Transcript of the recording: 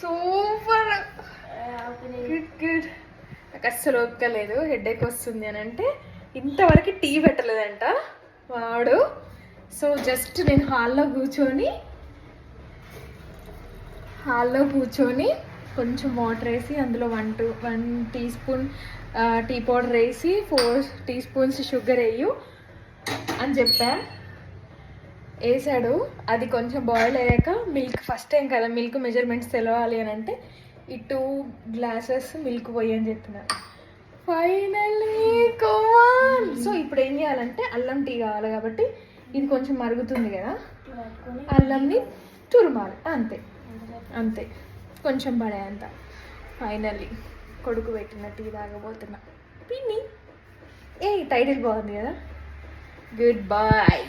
Super good good. నాకు అస్సలు ఓపికలేదు, headache వస్తుంది అని అంటే ఇంతవరకు టీ పెట్టలేదంట వాడు. సో జస్ట్ నేను హాల్లో కూర్చొని కొంచెం వాటర్ వేసి అందులో 1 టీ స్పూన్ టీ పౌడర్ వేసి 4 టీ స్పూన్స్ షుగర్ వేయు అని చెప్పా. వేసాడు. అది కొంచెం బాయిల్ అయ్యాక మిల్క్, ఫస్ట్ టైం కదా మిల్క్ మెజర్మెంట్స్ తెలవాలి అని అంటే ఈ 2 గ్లాసెస్ మిల్క్ పోయి అని చెప్తున్నాను. ఫైనల్లీ కమాన్. సో ఇప్పుడు ఏం చేయాలంటే అల్లం టీ కావాలి కాబట్టి ఇది కొంచెం మరుగుతుంది కదా, అల్లంని తురుమాలి, అంతే కొంచెం పడేంత. ఫైనల్లీ కొడుకు పెట్టిన టీ తాగబోతున్నా. పిన్ని టైటిల్ బాగుంది కదా. Good bye.